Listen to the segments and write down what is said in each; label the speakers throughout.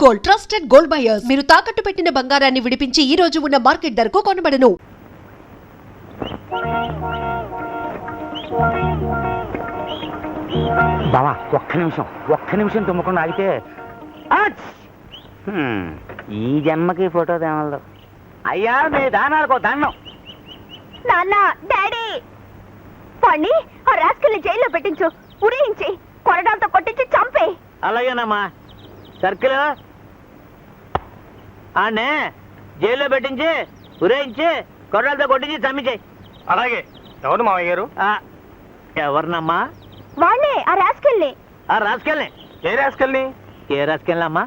Speaker 1: Gold, trusted gold buyers. మీరు తాకట్టు పెట్టిన బంగారాన్ని విడిపించి ఈ రోజు ఉన్న మార్కెట్ ధరకు కొనబడను.
Speaker 2: బావా ఒక్క నిమిషం తుమ్మకుండా ఆగితే ఈ జన్మకి ఫోటో తేమలదు. అయ్యా మీ దానాలకు దండం.
Speaker 3: నాన్న, డాడీ, పండి ఆ రాస్కల్ని జైల్లో పెట్టించు, ఉరేయించి కొరడాలతో కొట్టించి చంపే.
Speaker 2: అలాగేనమ్మా. సర్కిల్ ఆడనే జైల్లో పెట్టించి ఉరేయించి కొరడాలతో కొట్టించి చంపించేయి.
Speaker 4: అలాగే. ఎవరు మామయ్య గారు?
Speaker 2: ఎవరినమ్మా?
Speaker 3: వాణ్ణే, ఆ రాస్కల్ని.
Speaker 2: ఆ రాసుకెళ్ళి.
Speaker 4: ఏ రాసుకెళ్ళి?
Speaker 2: ఏ రాసుకెళ్ళమ్మా?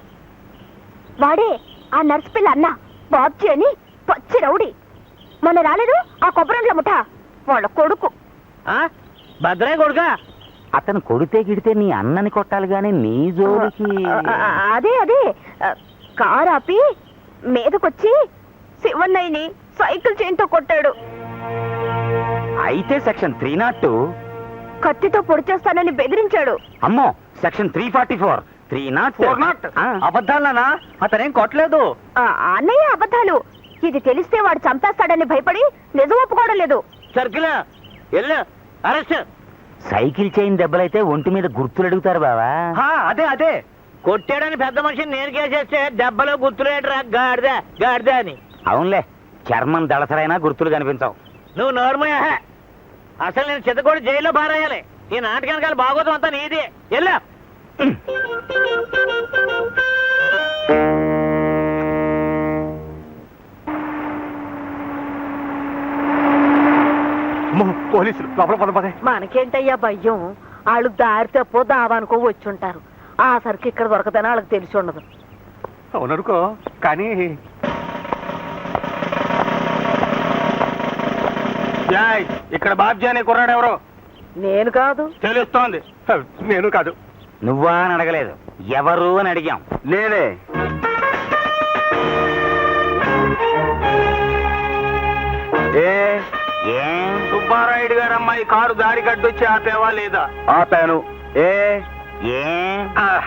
Speaker 3: వాడే ఆ నర్సు పిల్ల అన్న బాబ్జీ అని పచ్చి రౌడీ. మొన్న రాలేదు ఆ కొబ్బరండ్ల ముఠ వాళ్ళ కొడుకు.
Speaker 2: భద్రయ్య కొడుక? అతను కొడితే గిడితే నీ అన్నని కొట్టాలి గాని నీ జోలికి.
Speaker 3: అదే కారు ఆపి మీదకొచ్చి శివన్నయ్యని సైకిల్ చైన్తో కొట్టాడు.
Speaker 2: అయితే సెక్షన్ 302
Speaker 3: కత్తితో పొడిచేస్తానని బెదిరించాడు.
Speaker 2: అమ్మో, సెక్షన్ 344 304.
Speaker 4: అబద్ధాలనా? అతనేం కొట్టలేదు.
Speaker 3: అన్నయ్య అబద్ధాలు. ఇది తెలిస్తే వాడు చంపేస్తాడని భయపడి నిజం ఒప్పుకోవడం లేదు.
Speaker 2: Circle arrest. సైకిల్ చైన్ దెబ్బలైతే ఒంటి మీద గుర్తులు అడుగుతారు బావా.
Speaker 4: అదే
Speaker 2: కొట్టాడని పెద్ద మనిషిని నేను కేసేస్తే దెబ్బలో గుర్తులు ఏంట్రా గాడిద అని. అవునులే, చర్మం దళసరైనా గుర్తులు కనిపించవు. నువ్వు నోర్మయ్యా. అసలు నేను చిత్తకోడి జైల్లో పారేయాలి. ఈ నాటకానికి బాగోతం అంతా నీది. ఎల్లా
Speaker 4: పోలీసులు లోపల పదపదే.
Speaker 5: మనకేంటయ్యా భయం? వాళ్ళు దారి తప్పో దావానుకో వచ్చుంటారు. ఆ సరికి ఇక్కడ దొరకదని వాళ్ళకి తెలిసి ఉండదు.
Speaker 4: అవుననుకో, కానీ ఇక్కడ బాబ్జీ అనే కుర్రాడు ఎవరో?
Speaker 5: నేను కాదు.
Speaker 4: తెలుస్తోంది. నేను కాదు.
Speaker 2: నువ్వా అని అడగలేదు, ఎవరు అని అడిగాం.
Speaker 4: నేనే. సుబ్బారాయుడు గారు అమ్మాయి కారు దారి కట్టొచ్చి ఆపేవా లేదా? ఆపాను.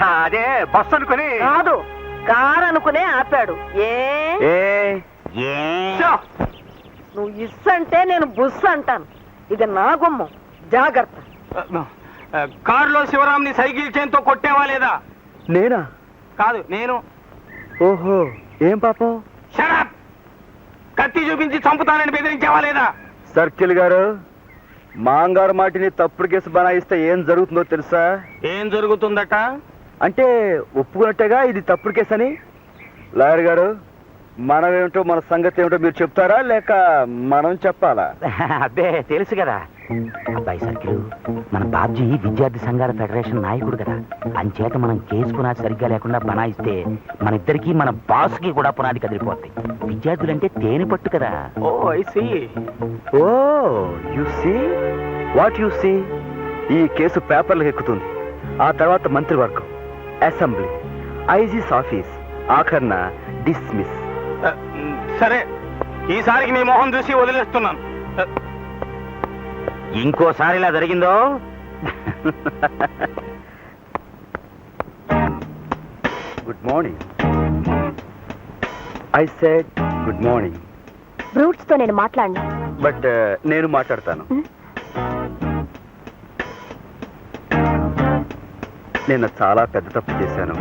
Speaker 4: అదే బస్సు అనుకుని
Speaker 5: కాదు, కారు అనుకునే ఆపాడు. నువ్వు ఇస్ అంటే నేను బుస్ అంటాను. ఇది నా గుమ్మం, జాగ్రత్త.
Speaker 4: కారులో శివరాంని సైకిల్ చైన్తో కొట్టేవా లేదా?
Speaker 6: నేనా?
Speaker 4: కాదు, నేను.
Speaker 6: ఓహో, ఏం పాపం?
Speaker 4: షడప్! కత్తి చూపించి చంపుతానని బెదిరించేవా లేదా?
Speaker 6: సర్కిల్ గారు, మాంగారు మాటిని తప్పుడు కేసు బనాయిస్తే ఏం జరుగుతుందో తెలుసా?
Speaker 4: ఏం జరుగుతుందట?
Speaker 6: అంటే ఒప్పుకున్నట్టేగా ఇది తప్పుడు కేసు అని. లాయర్ గారు, మనమేమిటో మన సంగతి ఏమిటో మీరు చెప్తారా లేక మనం చెప్పాలా?
Speaker 2: అబ్బే తెలుసు కదా అబ్బాయి సర్కిల్, మన బాబ్జీ విద్యార్థి సంఘాల ఫెడరేషన్ నాయకుడు కదా. అంచేత మనం కేసు పునాది సరిగ్గా లేకుండా బనాయిస్తే మన ఇద్దరికి మన బాస్ కి కూడా పునాది కదిలిపోద్ది. విద్యార్థులంటే తేనె పట్టు కదా.
Speaker 4: Oh I see.
Speaker 6: Oh you see what you see. ఈ కేసు పేపర్లకు ఎక్కుతుంది. ఆ తర్వాత మంత్రివర్గం, అసెంబ్లీ, ఐజీస్ ఆఫీస్, ఆఖర్న డిస్మిస్.
Speaker 4: సరే, ఈసారికి మీ మొహం చూసి వదిలేస్తున్నాను.
Speaker 2: ఇంకోసారి ఇలా జరిగిందో
Speaker 6: good morning. I said good morning.
Speaker 3: Brutes తో నేను మాట్లాడను.
Speaker 6: బట్ నేను మాట్లాడతాను. నేను చాలా పెద్ద తప్పు చేశాను,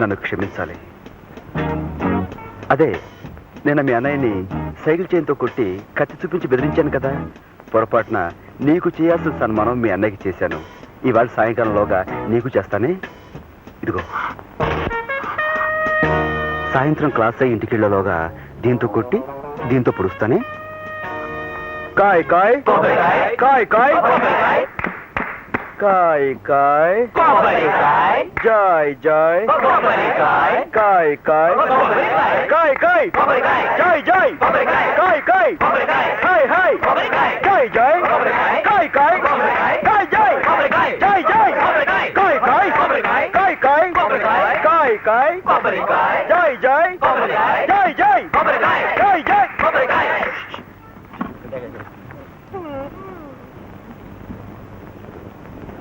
Speaker 6: నన్ను క్షమించాలి. అదే, నేను మీ అన్నయ్యని సైకిల్ చైన్తో కొట్టి కత్తి చూపించి బెదిరించాను కదా. పొరపాటున నీకు చేయాల్సిన సన్మానం మీ అన్నయ్యకి చేశాను. ఇవాళ సాయంకాలంలోగా నీకు చేస్తానే. ఇదిగో, సాయంత్రం క్లాస్ అయ్యి ఇంటికెళ్ళలోగా దీంతో కొట్టి దీంతో పొడుస్తానే. కాయ్ కాయ్ కాయ్ కాయ్ కాయ్ కాయ్ Joy Joy Kai Kai Kai Kai Joy Joy Kai Kai hi hi Kai Joy Kai Kai Kai Joy Joy Joy Kai Kai Kai Kai Kai Kai Joy Joy Joy Joy Kai Joy.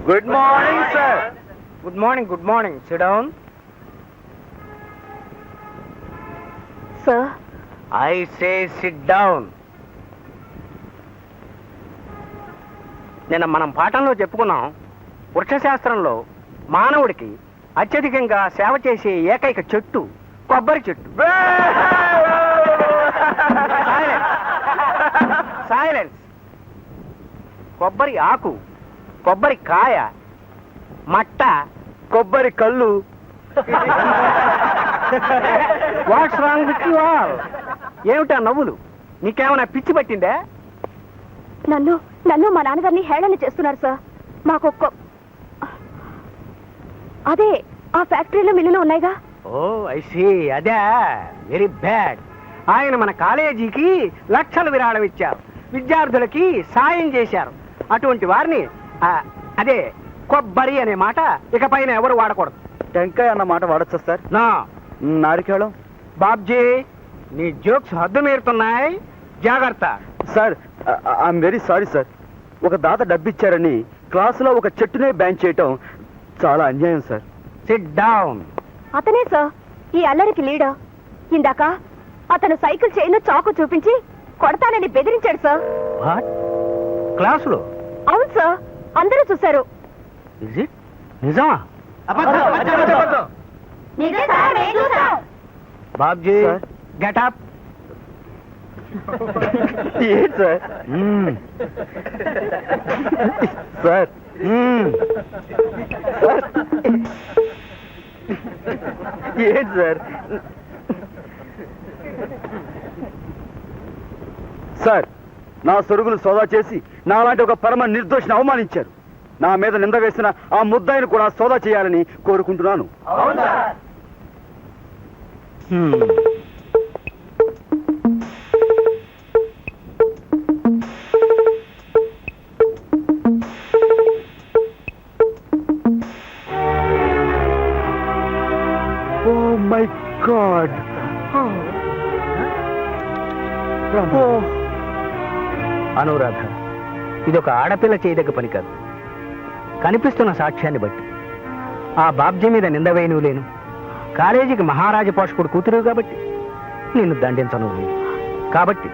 Speaker 6: Good morning, sir.
Speaker 4: Good morning. Good morning. SIT down.
Speaker 3: Sir
Speaker 2: I say SIT down.
Speaker 4: నిన్న మనం పాఠంలో చెప్పుకున్నాం, వృక్షశాస్త్రంలో మానవుడికి అత్యధికంగా సేవ చేసే ఏకైక చెట్టు కొబ్బరి చెట్టు. సైలెన్స్. కొబ్బరి ఆకు, కొబ్బరి కాయ, మట్ట,
Speaker 6: కొబ్బరి కళ్ళు.
Speaker 4: What's wrong with you all? ఏమిటా నవ్వులు? నీకేమైనా పిచ్చి పట్టిందే?
Speaker 3: నన్ను నన్ను మా నాన్నగారిని హేళన చేస్తున్నారు సార్. మాకు అదే ఆ ఫ్యాక్టరీలో మిల్లులు ఉన్నాయిగా.
Speaker 4: ఓ ఐ సీ, అదే వెరీ బ్యాడ్. ఆయన మన కాలేజీకి లక్షలు విరాళం ఇచ్చారు, విద్యార్థులకి సాయం చేశారు. అటువంటి వారిని అదే కొబ్బరి అనే మాట ఇకపైన ఎవరు వాడకూడదు.
Speaker 6: టెంకాయ అన్న మాట వాడచ్చా సార్?
Speaker 4: నా
Speaker 6: నారికేళం.
Speaker 4: బాబ్జీ, నీ జోక్స్ హద్దు మీరుతున్నాయి, జాగ్రత్త.
Speaker 6: Sir I'm very sorry sir. ఒక దాత డబ్బిచ్చారని క్లాసులో ఒక చెట్టునే బ్యాన్ చేయటం చాలా అన్యాయం సార్.
Speaker 4: SIT down.
Speaker 3: అతనే సార్ ఈ అల్లరికి లీడర్. ఇందాక అతను సైకిల్ చైన్ చాకు చూపించి కొడతానని బెదిరించాడు సార్.
Speaker 4: వాట్? క్లాసులో?
Speaker 3: అవును సార్, అందరూ చూశారు.
Speaker 4: ఇజ్ ఇట్ నిజమా? బాబ్జీ,
Speaker 6: సార్.
Speaker 4: Get up.
Speaker 6: ఏంటి సార్? సార్ ఏంటి సార్? సార్, నా సొరుగులు సోదా చేసి నాలాంటి ఒక పరమ నిర్దోషిని అవమానించారు. నా మీద నింద వేసిన ఆ ముద్దాయిని కూడా సోదా చేయాలని కోరుకుంటున్నాను. Oh my God.
Speaker 4: అనురాధ, ఇదొక ఆడపిల్ల చేయదగ్గ పని కాదు. కనిపిస్తున్న సాక్ష్యాన్ని బట్టి ఆ బాబ్జీ మీద నింద వేయను లేను. కాలేజీకి మహారాజ పోషకుడు కూతురు కాబట్టి నిన్ను దండించను లేదు. కాబట్టి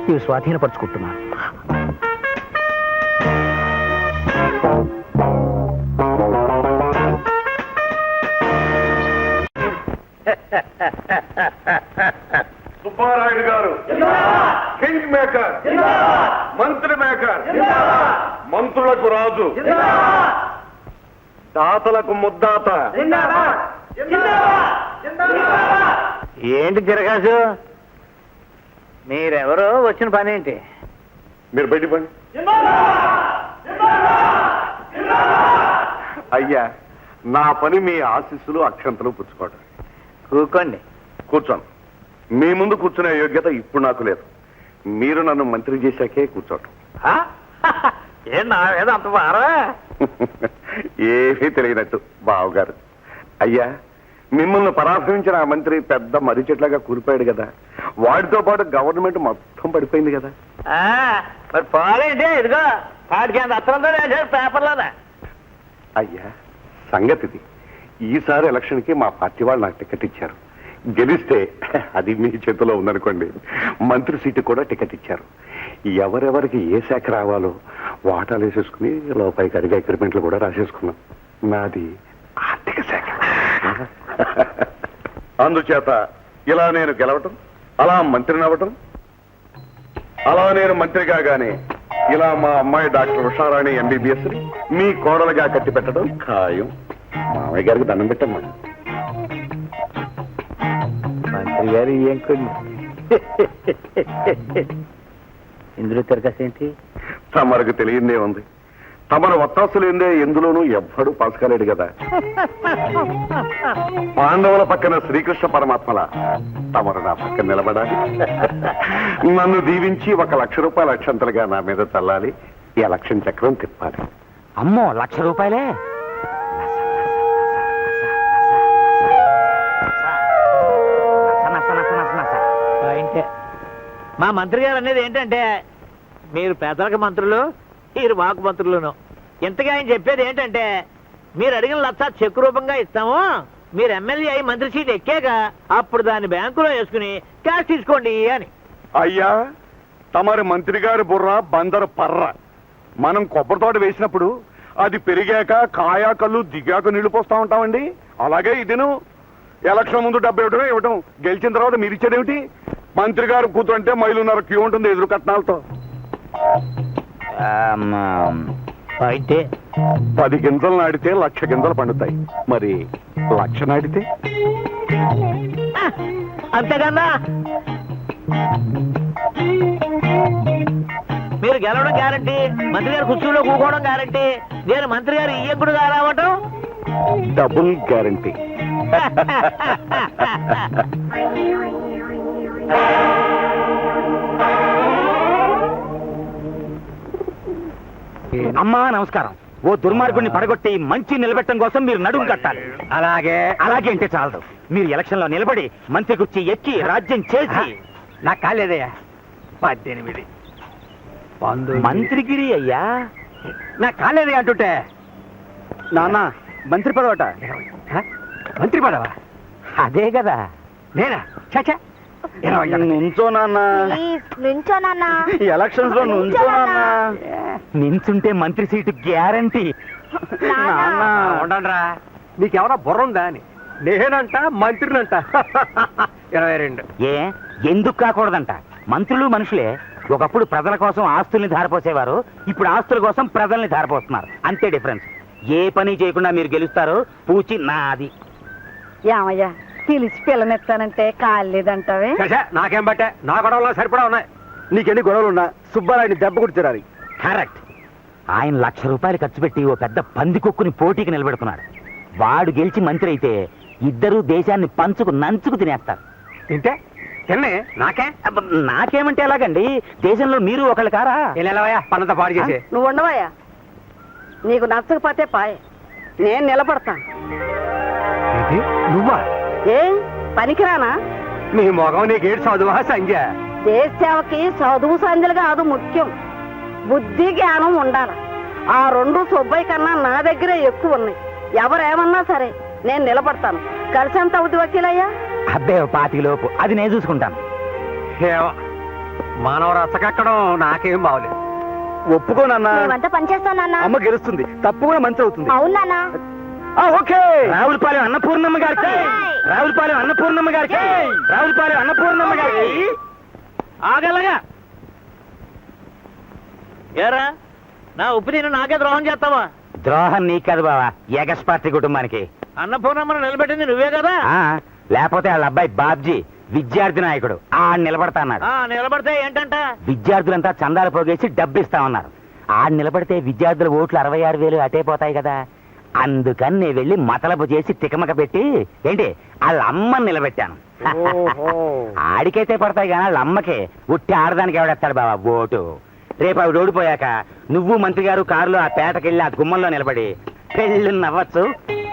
Speaker 4: ఇవి స్వాధీనపరుచుకుంటున్నాను.
Speaker 7: సుబ్బారాయుడు గారు కింగ్ మేకర్, మంత్రి మేకర్, మంత్రులకు రాజు, దాతలకు ముద్దాత.
Speaker 2: ఏంటి తిరగాసు? మీరెవరో వచ్చిన పని ఏంటి?
Speaker 7: మీరు బయట పని. అయ్యా, నా పని మీ ఆశీస్సులు అక్షంతలు పుచ్చుకోవడం.
Speaker 2: కూకోండి.
Speaker 7: కూర్చోను. మీ ముందు కూర్చునే యోగ్యత ఇప్పుడు నాకు లేదు. మీరు నన్ను మంత్రి చేశాకే కూర్చోటం.
Speaker 2: ఏం నా మీద అంత వారా?
Speaker 7: ఏమీ తెలియనట్టు బావగారు. అయ్యా, మిమ్మల్ని పరాభవించిన ఆ మంత్రి పెద్ద మర్రి చెట్లాగా కూలిపోయాడు కదా. వాడితో పాటు గవర్నమెంట్ మొత్తం పడిపోయింది కదా.
Speaker 2: మరి పోలేంటి? ఇదిగో వాడికి అంత అత్రంతో వేసాడు పేపర్లోనే.
Speaker 7: అయ్యా, సంగతిది. ఈసారి ఎలక్షన్కి మా పార్టీ వాళ్ళు నాకు టికెట్ ఇచ్చారు. గెలిస్తే అది మీ చేతిలో ఉందనుకోండి, మంత్రి సీటు కూడా టికెట్ ఇచ్చారు. ఎవరెవరికి ఏ శాఖ రావాలో వాటాలు వేసేసుకుని లోపలికి అడిగే అగ్రిమెంట్లు కూడా రాసేసుకున్నాం. నాది ఆర్థిక శాఖ. అందుచేత ఇలా నేను గెలవటం, అలా మంత్రిని అవ్వటం, అలా నేను మంత్రి కాగానే ఇలా మా అమ్మాయి డాక్టర్ ఉషారాణి MBBS మీ కోడలుగా కట్టి పెట్టడం ఖాయం. మామయ్య గారికి దండం పెట్టమ్మా.
Speaker 2: మంత్రి గారు ఏం కొన్ని ఇందులో తిరగసేంటి?
Speaker 7: తమరకు తెలియందే ఉంది. తమను ఒత్తాసు లేదే ఎందులోనూ ఎవ్వడూ పాస్ కాలేడు కదా. పాండవుల పక్కన శ్రీకృష్ణ పరమాత్మల తమరు నా పక్కన నిలబడాలి. నన్ను దీవించి 1 లక్ష రూపాయల అక్షంతలుగా నా మీద చల్లాలి. ఈ ఎలక్షన్ చక్రం తిప్పాలి.
Speaker 2: అమ్మో, 1,00,000 రూపాయలే? మా మంత్రి గారు అనేది ఏంటంటే, మీరు పెద్దలకు మంత్రులు, మీరు మాకు మంత్రులను. ఇంతగా ఆయన చెప్పేది ఏంటంటే, మీరు అడిగిన 1,00,000 చెక్కు రూపంగా ఇస్తాము, మీరు ఎమ్మెల్యే అయి మంత్రి సీట్ ఎక్కాక అప్పుడు దాన్ని బ్యాంకులో వేసుకుని క్యాష్ తీసుకోండి అని.
Speaker 7: అయ్యా తమరి మంత్రి గారి బుర్ర బందరు పర్ర. మనం కొబ్బరి తోట వేసినప్పుడు అది పెరిగాక కాయా కళ్ళు దిగాక నీళ్లు పోస్తా ఉంటామండి. అలాగే ఇదిను ఎలక్షన్ ముందు 70 ఇవ్వటం, గెలిచిన తర్వాత మీరు ఇచ్చేదేమిటి? మంత్రి గారు కూతురు అంటే మైలున్నర క్యూ ఉంటుంది ఎదురు కట్నాలతో.
Speaker 2: అయితే
Speaker 7: 10 గింజలు నాటితే 1,00,000 గింజలు పండుతాయి. మరి 1,00,000 నాటితే
Speaker 2: అంతేకన్నా మీరు గెలవడం గ్యారంటీ, మంత్రి గారు కుర్చీలో కూకోవడం గ్యారంటీ, నేను మంత్రి గారు ఇయ్యకుడుగా రావటం
Speaker 7: డబుల్ గ్యారంటీ.
Speaker 4: అమ్మా నమస్కారం. ఓ దుర్మార్గుడిని పడగొట్టి మంచి నిలబెట్టడం కోసం మీరు నడుము కట్టాలి. అలాగే అలాగే అంటే చాలదు, మీరు ఎలక్షన్ లో నిలబడి మంత్రి కుర్చీ ఎక్కి రాజ్యం చేసి. నాకు కాలేదయ్యా. 18 మంత్రిగిరి అయ్యా నాకు కాలేదే అంటుంటే. నాన్న మంత్రి పదవట. మంత్రి పదవా? అదే కదా. నేనా? చచ్చా నుంచో నాన్న,
Speaker 3: నుంచో నాన్న.
Speaker 7: ఎలక్షన్స్ లో నుంచో నాన్న.
Speaker 4: నించుంటే మంత్రి సీటు గ్యారంటీ. ఉండండిరా, నీకెవరా బుర్ర ఉందా అని. నేనంట మంత్రినంట. 22. ఏ ఎందుకు కాకూడదంట? మంత్రులు మనుషులే. ఒకప్పుడు ప్రజల కోసం ఆస్తుల్ని ధారపోసేవారు, ఇప్పుడు ఆస్తుల కోసం ప్రజల్ని ధారపోస్తున్నారు. అంతే డిఫరెన్స్. ఏ పని చేయకుండా మీరు గెలుస్తారు. పూచి నాది.
Speaker 5: ఏమయ్యా పిలిచి పిల్లనెత్తానంటే కాలేదంటావే?
Speaker 4: నాకేం బట్టే, నా గొడవలో సరిపడా ఉన్నాయి. నీకెన్ని గొడవలు ఉన్నా సుబ్బారాయుడిని దెబ్బ కొట్టి తిరాలి. కరెక్ట్. ఆయన 1,00,000 రూపాయలు ఖర్చు పెట్టి ఓ పెద్ద పందికొక్కుని పోటీకి నిలబెడుతున్నాడు. వాడు గెలిచి మంత్రి అయితే ఇద్దరు దేశాన్ని పంచుకు నంచుకు తినేస్తారు. తింటే తిన్నే నాకే. నాకేమంటే ఎలాగండి? దేశంలో మీరు ఒకళ్ళు కారా? పనంతా పాడు చేసే.
Speaker 5: నువ్వు ఉండవయ్యా, నీకు నచ్చకపోతే పాయే, నేను నిలబడతాను.
Speaker 4: నువ్వా?
Speaker 5: ఏ పనికిరానా?
Speaker 4: నీ మొగం నీకేడు చదువా సంఖ్య?
Speaker 5: దేశ సేవకి చదువు సంధ్యలు కాదు ముఖ్యం, బుద్ధి జ్ఞానం ఉండాలి. ఆ 2 సుబ్బయ్య కన్నా నా దగ్గరే ఎక్కువ ఉన్నాయి. ఎవరేమన్నా సరే నేను నిలబడతాను. కలిసి ఎంత అవుతుంది వకీలయ్యా?
Speaker 4: అబ్బే 25 లోపు, అది నేను చూసుకుంటాను. మానవ రచ్చకెక్కడం నాకేం బాగలేదు. ఒప్పుకోనన్నా.
Speaker 3: మేమంతా పనిచేస్తాం నాన్న.
Speaker 4: అమ్మ గెలుస్తుంది, తప్పకుండా మంచి అవుతుంది.
Speaker 3: అవును నాన్న.
Speaker 4: ఓకే. రావులపాలెం అన్నపూర్ణమ్మ గారికి, రావులపాలెం అన్నపూర్ణమ్మ గారికి, రావులపాలెం అన్నపూర్ణమ్మ గారికి.
Speaker 2: ఆగలగా ఏరా, నా ఉప్పు తిని నాకే ద్రోహం చేస్తావా?
Speaker 4: ద్రోహం నీకు కాదు బావా, ఎగస్ పార్టీ కుటుంబానికి.
Speaker 2: అన్నపూర్ణమ్మను నిలబెట్టింది నువ్వే కదా.
Speaker 4: లేకపోతే వాళ్ళ అబ్బాయి బాబ్జీ విద్యార్థి నాయకుడు నిలబడతా అన్నాడు.
Speaker 2: నిలబడితే ఏంటంట?
Speaker 4: విద్యార్థులంతా చందాలు పోగేసి డబ్బు ఇస్తామన్నారు. నిలబడితే విద్యార్థుల ఓట్లు 66,000 అటే పోతాయి కదా. అందుకని నేను వెళ్ళి మతలబు చేసి తికమక పెట్టి ఏంటి వాళ్ళ అమ్మని నిలబెట్టాను. ఆడికైతే పడతాయి కానీ వాళ్ళ అమ్మకే. ఉట్టి ఆడదానికి ఎవడెత్తాడు బాబా ఓటు? రేపు ఆవిడ ఓడిపోయాక నువ్వు మంత్రి గారు కారులో ఆ పేటకెళ్ళి ఆ గుమ్మంలో నిలబడి పెళ్ళి నవ్వచ్చు,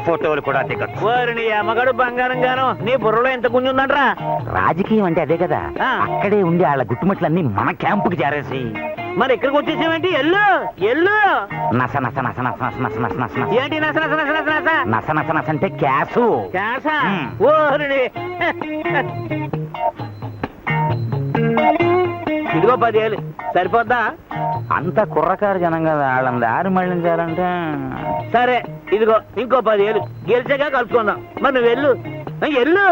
Speaker 4: ఫోటోలు కూడా దిగొచ్చు.
Speaker 2: నీ అమ్మగడు బంగారం గాను, నీ బుర్రలో ఎంత గుంజుందంట్రా.
Speaker 4: రాజకీయం అంటే అదే కదా. అక్కడే ఉండి వాళ్ళ గుట్టుమట్లన్నీ మన క్యాంపుకి చేరేసి
Speaker 2: మరి ఇక్కడికి వచ్చేసేమేంటి? ఎల్లు ఎల్లు.
Speaker 4: నస నస నస నస నస నస నస నస నస.
Speaker 2: ఏంటి నస నస నస నస నస?
Speaker 4: నస నస నస అంటే క్యాసు.
Speaker 2: క్యాసా? ఓరిని. ఇదిగో 10,000 సరిపోద్దా?
Speaker 4: అంత కుర్రకారు జనం కదా, వాళ్ళని దారి మళ్ళించాలంటే.
Speaker 2: సరే ఇదిగో ఇంకో 10,000 గెలిచాక కలుసుకుందాం. మరి నువ్వు వెళ్ళు ఎల్లు.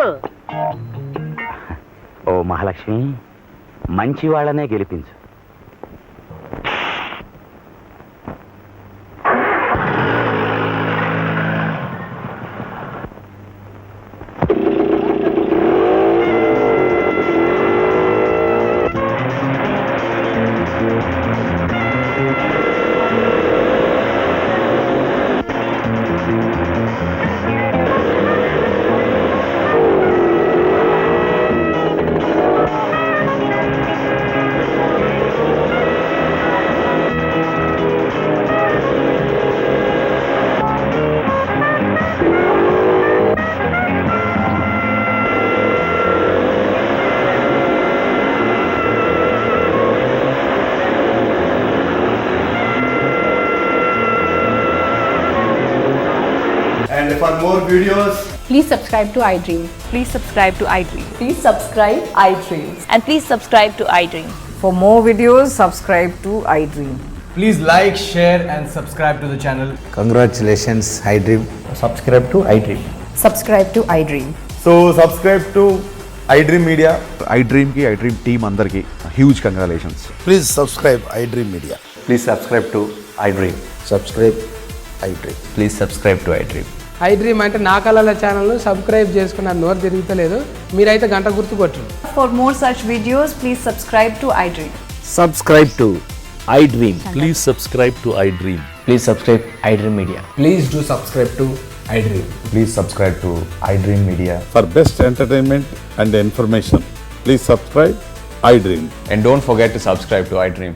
Speaker 4: ఓ మహాలక్ష్మి, మంచి వాళ్ళనే గెలిపించు.
Speaker 8: And for more videos, Please subscribe to iDream.
Speaker 9: Please subscribe to iDream.
Speaker 8: Please subscribe iDream.
Speaker 9: And please subscribe to iDream.
Speaker 8: For more videos, subscribe to iDream.
Speaker 10: Please like, share and subscribe to the channel.
Speaker 11: Congratulations, iDream.
Speaker 4: Subscribe to iDream.
Speaker 8: Subscribe to iDream.
Speaker 10: So subscribe to iDream Media.
Speaker 12: iDream ki iDream team andarki huge congratulations.
Speaker 11: Please subscribe iDream Media.
Speaker 6: Please subscribe to iDream.
Speaker 11: Subscribe iDream.
Speaker 6: Please subscribe to iDream.
Speaker 10: iDream అంటే నా కళల ఛానల్ను subscribe చేసుకున్న నోరు తిరుగుతలేదు. మీరైతే గంట గుర్తు కొట్టండి.
Speaker 8: For more such videos, please subscribe to iDream.
Speaker 4: Subscribe to iDream.
Speaker 12: Please subscribe to iDream.
Speaker 6: Please subscribe iDream Media.
Speaker 10: Please do subscribe to iDream.
Speaker 12: Please subscribe to iDream Media.
Speaker 11: For best entertainment and information, please subscribe iDream.
Speaker 12: And don't forget to subscribe to iDream.